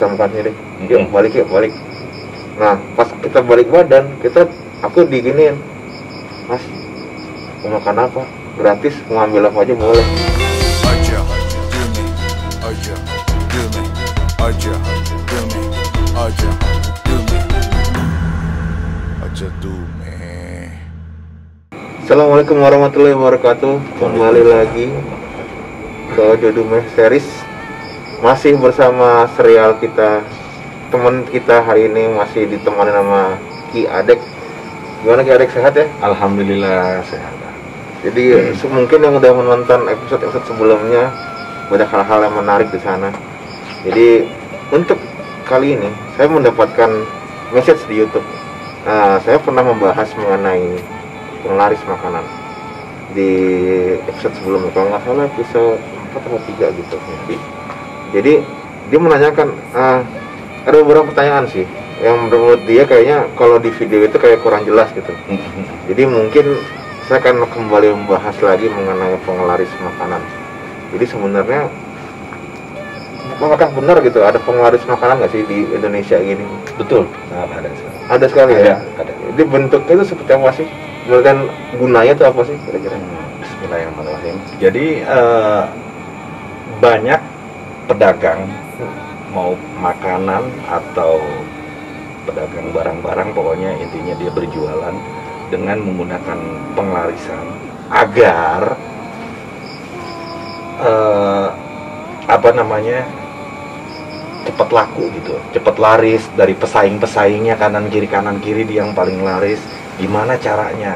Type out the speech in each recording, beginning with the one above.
Tempatnya deh, yuk balik. Nah pas kita balik badan, aku diginiin, mas mau makan apa? Gratis, mau ambil apa aja boleh. Assalamualaikum warahmatullahi wabarakatuh. Kembali lagi ke Dudume series. Masih bersama serial kita, teman kita hari ini masih ditemani sama Ki Adek. Gimana Ki Adek, sehat ya? Alhamdulillah sehat. Jadi mungkin yang udah menonton episode sebelumnya banyak hal-hal yang menarik di sana. Jadi untuk kali ini saya mendapatkan message di YouTube. Saya pernah membahas mengenai penglaris makanan di episode sebelumnya, kalau nggak salah episode 4 atau 3 gitu. Jadi dia menanyakan ada beberapa pertanyaan sih yang menurut dia kayaknya kalau di video itu kayak kurang jelas gitu. Jadi mungkin saya akan kembali membahas lagi mengenai penglaris makanan. Jadi sebenarnya apakah benar gitu ada penglaris makanan nggak sih di Indonesia gini? Betul, Ada sekali ya. Ada. Jadi bentuknya itu seperti apa sih? Kemudian gunanya itu apa sih kira-kira? Bismillahirrahmanirrahim. Jadi banyak pedagang mau makanan atau pedagang barang-barang, pokoknya intinya dia berjualan dengan menggunakan penglarisan agar cepat laku gitu, cepat laris dari pesaing-pesaingnya kanan kiri dia yang paling laris. Gimana caranya?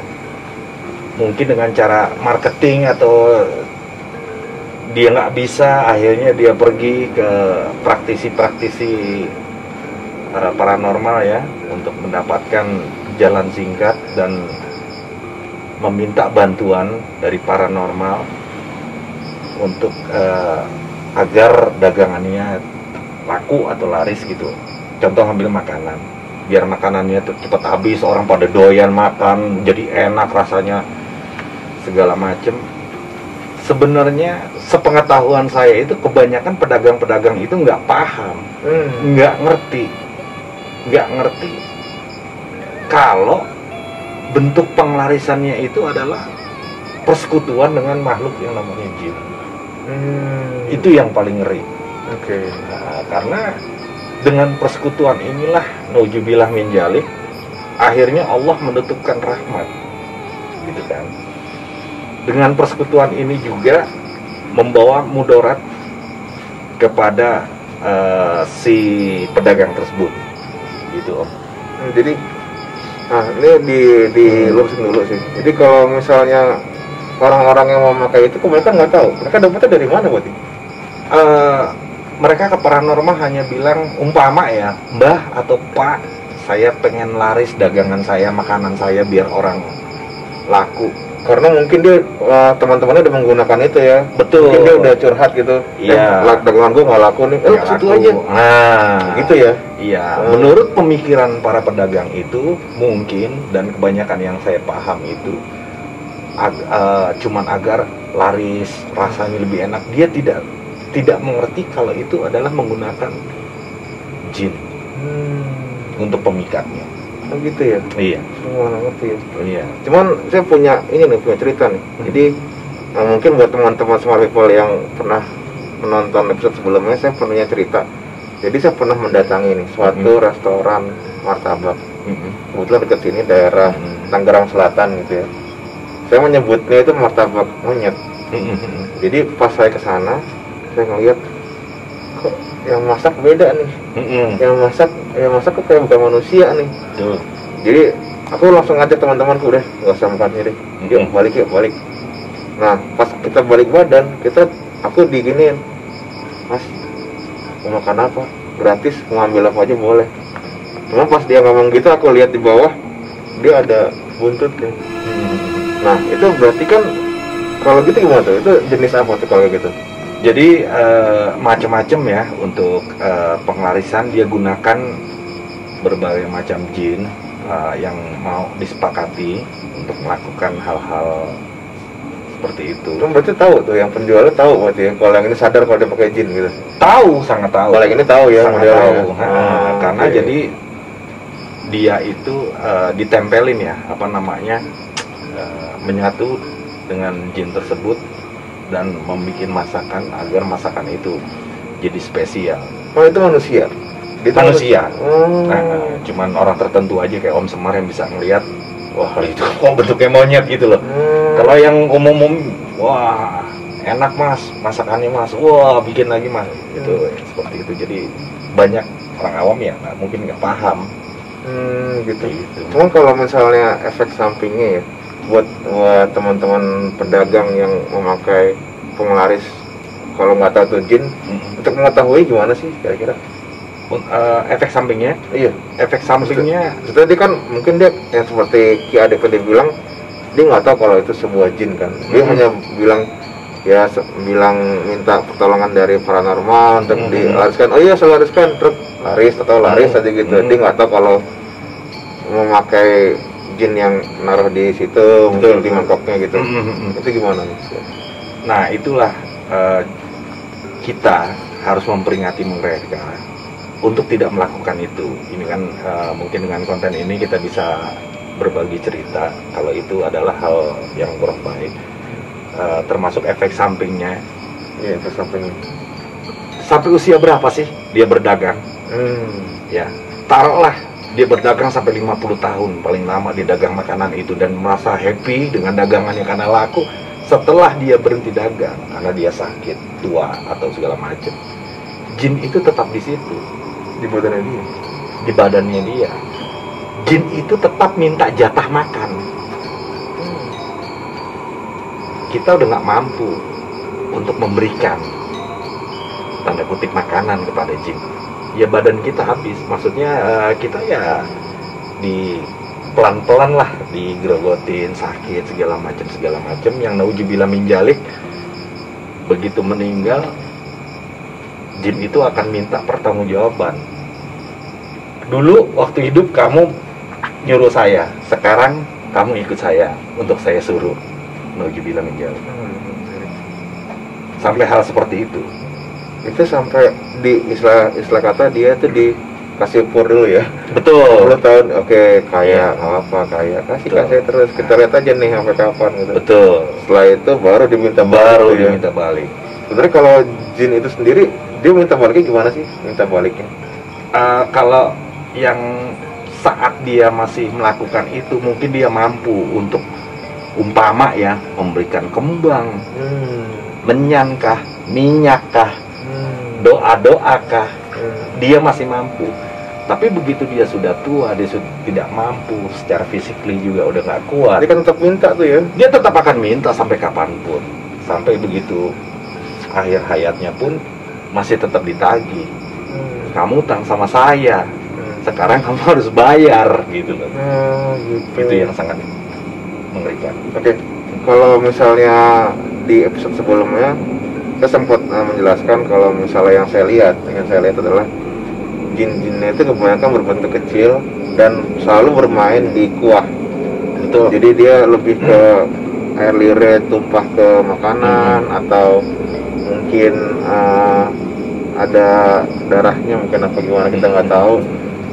Mungkin dengan cara marketing atau dia nggak bisa, akhirnya dia pergi ke praktisi-praktisi paranormal ya untuk mendapatkan jalan singkat dan meminta bantuan dari paranormal untuk agar dagangannya laku atau laris gitu. Contoh ambil makanan, biar makanannya tuh cepat habis, orang pada doyan makan, jadi enak rasanya segala macem. Sebenarnya sepengetahuan saya itu kebanyakan pedagang-pedagang itu nggak paham, nggak ngerti kalau bentuk penglarisannya itu adalah persekutuan dengan makhluk yang namanya jin. Itu yang paling ngeri. Nah, karena dengan persekutuan inilah nauzubillah min dzalik, akhirnya Allah menutupkan rahmat, gitu kan. Dengan persekutuan ini juga membawa mudarat kepada si pedagang tersebut, gitu Om. Jadi, ini dilurusin dulu sih. Jadi kalau misalnya orang-orang yang mau memakai itu kebanyakan nggak tahu, mereka dapetnya dari mana berarti? Mereka ke paranormal hanya bilang, umpama ya, Mbah atau Pak, saya pengen laris dagangan saya, makanan saya biar orang laku. Karena mungkin dia teman-temannya udah menggunakan itu ya. Betul. Mungkin dia udah curhat gitu. Iya. Dagangan gue nggak laku nih. Ke situ aja. Nah, gitu ya. Iya. Menurut pemikiran para pedagang itu mungkin, dan kebanyakan yang saya paham itu cuman agar laris, rasanya lebih enak. Dia tidak mengerti kalau itu adalah menggunakan jin untuk pemikatnya. Oh gitu ya? Iya. Semua ngerti ya? Iya. Cuman saya punya cerita nih. Jadi mungkin buat teman-teman smart people yang pernah menonton episode sebelumnya, saya punya cerita. Jadi saya pernah mendatangi nih suatu restoran martabak. Kebetulan dekat sini daerah Tangerang Selatan gitu ya. Saya menyebutnya itu martabak monyet. Jadi pas saya ke sana, saya ngeliat kok yang masak beda nih. Yang masak kok kayak bukan manusia nih. Jadi aku langsung ngajak teman-temanku, udah nggak usah makannya deh, yuk balik. Nah pas kita balik badan, aku diginiin, mas mau makan apa? Gratis, mau ambil apa aja boleh. Cuma pas dia ngomong gitu, aku lihat di bawah dia ada buntutnya. Nah itu berarti kan kalau gitu gimana tuh? Itu jenis apa tuh kalau gitu? Jadi macam-macam ya untuk penglarisan. Dia gunakan berbagai macam jin yang mau disepakati untuk melakukan hal-hal seperti itu. Kan berarti tahu tuh yang penjualnya tahu berarti ya, kalau yang ini sadar kalau dia pakai jin gitu. Tahu, sangat tahu. Kalau yang ini tahu ya sangat modelnya. tahu. Karena oke. jadi dia itu ditempelin ya, apa namanya, menyatu dengan jin tersebut dan membuat masakan agar masakan itu jadi spesial. Oh itu manusia? Dia tuh Manusia. Oh. Cuman orang tertentu aja kayak Om Semar yang bisa ngelihat, wah itu kok bentuknya monyet gitu loh. Kalau yang umum-umum, wah enak mas, masakannya mas, wah bikin lagi mas, itu seperti itu. Jadi banyak orang awam ya mungkin nggak paham. Gitu. Cuma kalau misalnya efek sampingnya ya, buat teman-teman pedagang yang memakai penglaris, kalau nggak tahu tuh jin, untuk mengetahui gimana sih kira-kira? Efek sampingnya? Iya. Efek sampingnya. Tadi kan mungkin dia yang seperti Ki Ade tadi bilang, dia nggak tahu kalau itu sebuah jin kan. Dia hanya bilang minta pertolongan dari paranormal untuk dilariskan. Oh iya, saya lariskan, terus laris aja gitu. Dia nggak tahu kalau memakai jin yang naruh di situ, mungkin di mangkoknya gitu. Itu gimana nih? Nah itulah kita harus memperingati mereka untuk tidak melakukan itu. Ini kan mungkin dengan konten ini kita bisa berbagi cerita kalau itu adalah hal yang kurang baik. Termasuk efek sampingnya. Iya, efek sampingnya. Sampai usia berapa sih dia berdagang? Ya, taruhlah dia berdagang sampai 50 tahun paling lama dia dagang makanan itu dan merasa happy dengan dagangannya karena laku. Setelah dia berhenti dagang karena dia sakit, tua atau segala macam, jin itu tetap di situ. Di badannya dia. Di badannya dia. Jin itu tetap minta jatah makan. Kita udah nggak mampu untuk memberikan tanda kutip makanan kepada jin. Ya badan kita habis. Maksudnya kita ya di pelan-pelan lah digerogotin, sakit segala macam yang naujubillah min dzalik. Begitu meninggal, jin itu akan minta pertanggungjawaban. Dulu waktu hidup kamu nyuruh saya, sekarang kamu ikut saya untuk saya suruh. Naujubillah min dzalik. Sampai hal seperti itu. Itu sampai di istilah kata dia tuh dikasih pur dulu ya. Betul. 10 tahun, oke, kaya, apa kaya, kasih terus, kita lihat aja nih sampai kapan gitu. Betul. Setelah itu baru diminta balik. Sebenarnya kalau jin itu sendiri, dia minta baliknya gimana sih? Minta baliknya? Kalau yang saat dia masih melakukan itu, mungkin dia mampu untuk umpama ya, memberikan kembang, menyankah, minyakkah, doa-doakah, dia masih mampu. Tapi begitu dia sudah tua, dia sudah tidak mampu secara fisikly juga udah nggak kuat. Dia kan tetap minta tuh ya. Dia tetap akan minta sampai kapanpun, sampai begitu akhir hayatnya pun masih tetap ditagih. Kamu utang sama saya, sekarang kamu harus bayar gitu loh. Gitu. Itu yang sangat mengerikan. Oke. Kalau misalnya di episode sebelumnya saya sempat menjelaskan kalau misalnya yang saya lihat adalah jin-jinnya itu kebanyakan berbentuk kecil dan selalu bermain di kuah. Betul. Jadi dia lebih ke air liur tumpah ke makanan atau mungkin ada darahnya, mungkin apa gimana kita nggak tahu.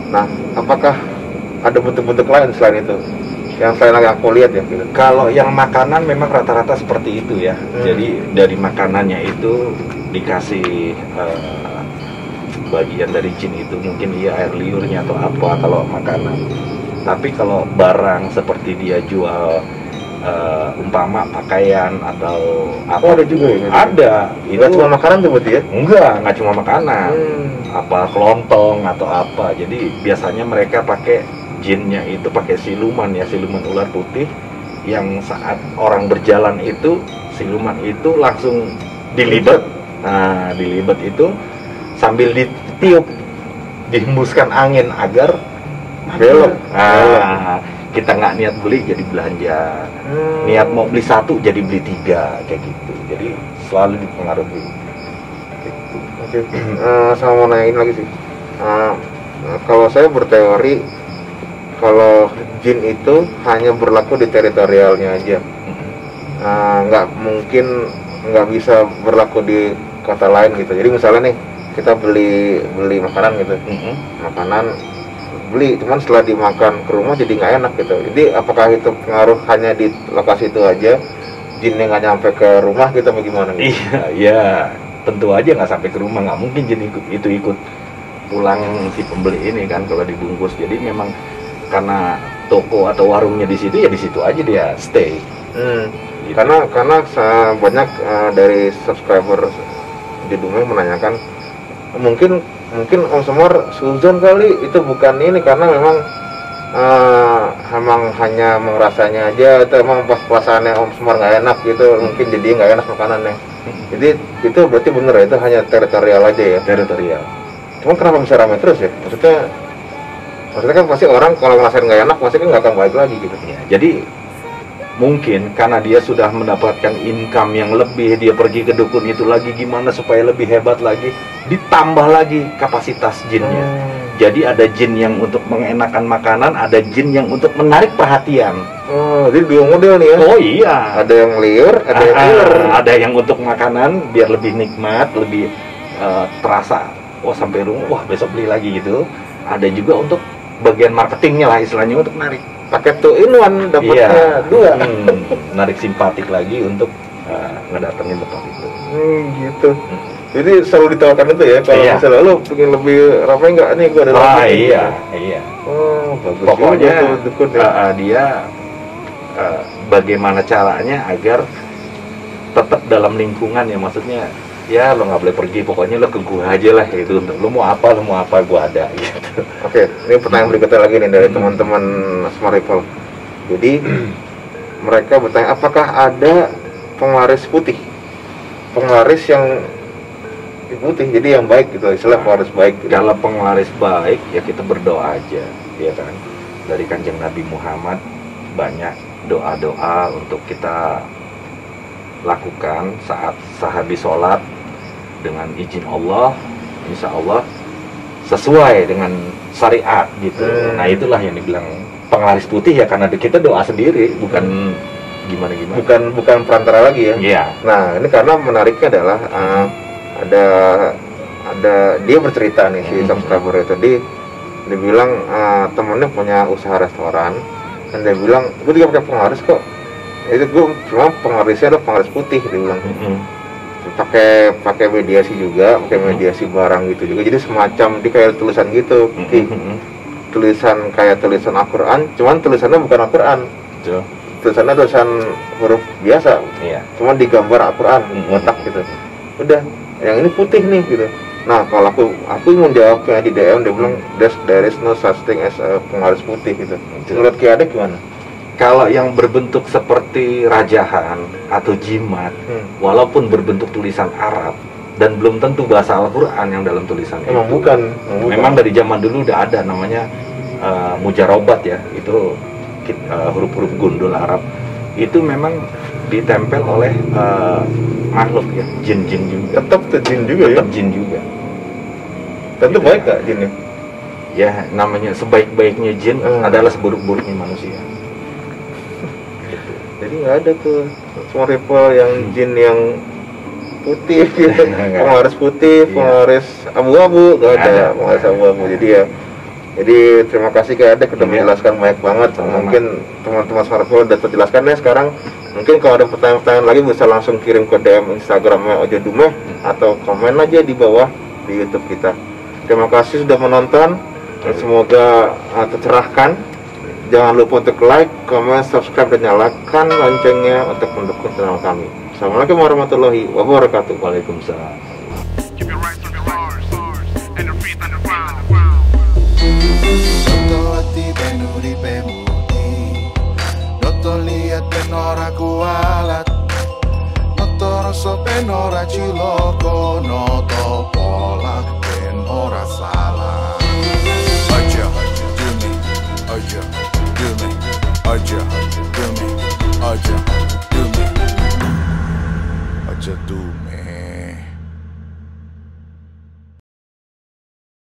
Nah, apakah ada bentuk-bentuk lain selain itu? Yang selain yang aku lihat ya gitu. Kalau yang makanan memang rata-rata seperti itu ya. Jadi dari makanannya itu dikasih bagian dari jin itu, mungkin dia air liurnya atau apa kalau makanan. Tapi kalau barang seperti dia jual umpama pakaian atau apa? Oh, ada juga ya? Ada. Itu cuma makanan tuh berarti ya? Nggak cuma makanan. Apa kelontong atau apa. Jadi biasanya mereka pakai jinnya itu pakai siluman ya, siluman ular putih yang saat orang berjalan itu siluman itu langsung dilibet. Nah, dilibet itu sambil ditiup, dihembuskan angin agar belok. Kita nggak niat beli jadi belanja, niat mau beli satu jadi beli 3 kayak gitu. Jadi selalu dipengaruhi. Gitu. Oke. Sama mau nanyain lagi sih. Kalau saya berteori kalau jin itu hanya berlaku di teritorialnya aja. nggak bisa berlaku di kota lain gitu. Jadi misalnya nih kita beli makanan gitu, makanan beli, cuman setelah dimakan ke rumah jadi nggak enak gitu. Jadi apakah itu pengaruh hanya di lokasi itu aja, jinnya nggak nyampe ke rumah gitu, bagaimana? Gitu? Iya, tentu aja nggak sampai ke rumah, nggak mungkin jin itu ikut pulang si pembeli ini kan kalau dibungkus. Jadi memang karena toko atau warungnya di situ, ya di situ aja dia stay. Gitu. Karena banyak dari subscriber di Dumeh menanyakan, mungkin Om Semar suzon kali, itu bukan ini karena memang emang hanya merasanya aja, itu emang pas perasaannya Om Semar nggak enak gitu, mungkin jadi nggak enak makanannya. Jadi itu berarti bener ya, itu hanya teritorial aja ya? Teritorial. Cuma kenapa bisa ramai terus ya? Maksudnya kan pasti orang kalau ngerasain nggak enak pasti kan nggak akan balik lagi gitu ya. Jadi mungkin karena dia sudah mendapatkan income yang lebih, dia pergi ke dukun itu lagi gimana supaya lebih hebat lagi, ditambah lagi kapasitas jinnya. Jadi ada jin yang untuk mengenakan makanan, ada jin yang untuk menarik perhatian. Jadi dua model nih ya? Oh iya. Ada yang liar, ada yang liar. Ada yang untuk makanan biar lebih nikmat, lebih terasa. Wah sampai rumah, wah besok beli lagi gitu. Ada juga untuk bagian marketingnya lah istilahnya, untuk narik. Pakai two in one, dapatnya dua. Narik simpatik lagi untuk ngedatengin tempat itu. Gitu. Jadi selalu ditawarkan itu ya, kalau misalnya lo pengen lebih ramai nggak nih, gue ada ramai. Iya. Bagus. Pokoknya dia bagaimana caranya agar tetap dalam lingkungan ya, maksudnya ya lo nggak boleh pergi, pokoknya lo ke gua aja lah gitu. Lo mau apa gua ada gitu. Oke, ini pertanyaan berikutnya lagi nih dari teman-teman Smart People. Jadi mereka bertanya, apakah ada penglaris putih, penglaris yang putih, jadi yang baik gitu, istilah penglaris baik gitu. Kalau penglaris baik ya kita berdoa aja ya kan, dari Kanjeng Nabi Muhammad banyak doa-doa untuk kita lakukan saat sehabis sholat dengan izin Allah, insya Allah sesuai dengan syariat gitu. Nah itulah yang dibilang penglaris putih ya, karena kita doa sendiri, bukan gimana bukan perantara lagi ya. Iya. Nah ini karena menariknya adalah ada dia bercerita nih si subscriber itu, dia bilang temennya punya usaha restoran, dan dia bilang gue juga pakai penglaris kok, itu gue cuma penglarisnya adalah penglaris putih, dia bilang. pakai mediasi juga, pakai mediasi barang gitu juga, jadi semacam di kayak tulisan gitu, tulisan kayak tulisan Al-Quran, cuman tulisannya bukan Al-Quran, tulisannya tulisan huruf biasa, cuman digambar Al-Quran, kotak gitu. Udah, yang ini putih nih gitu. Nah kalau aku mau jawabnya di DM, dia bilang there is no such thing as penglaris putih gitu. Menurut Ki Ade gimana? Kalau yang berbentuk seperti rajahan atau jimat, walaupun berbentuk tulisan Arab dan belum tentu bahasa Al-Quran yang dalam tulisan Emang itu, bukan. Memang dari zaman dulu udah ada namanya mujarobat ya, itu huruf-huruf gundul Arab. Itu memang ditempel oleh makhluk ya, jin-jin juga. Tetap jin juga ya? Tetap jin juga. Tentu gitu baik gak jinnya? Ya namanya sebaik-baiknya jin adalah seburuk-buruknya manusia. Jadi nggak ada tuh Smart People yang jin yang putih gitu, penglaris putih, penglaris abu-abu, nggak ada penglaris abu-abu. Jadi terima kasih Kak Ade sudah menjelaskan banyak banget. Mungkin teman-teman Smart People udah terjelaskan ya sekarang. Mungkin kalau ada pertanyaan-pertanyaan lagi bisa langsung kirim ke DM Instagramnya Ojo Dumeh atau komen aja di bawah di YouTube kita. Terima kasih sudah menonton. Semoga tercerahkan. Jangan lupa untuk like, comment, subscribe, dan nyalakan loncengnya untuk mendukung channel kami. Assalamualaikum warahmatullahi wabarakatuh. Waalaikumsalam. Lihat penora kualat, noto rasa penora ciloko, noto pola penora salah. Aja do me, aja do me, aja do me, aja do me, aja do me.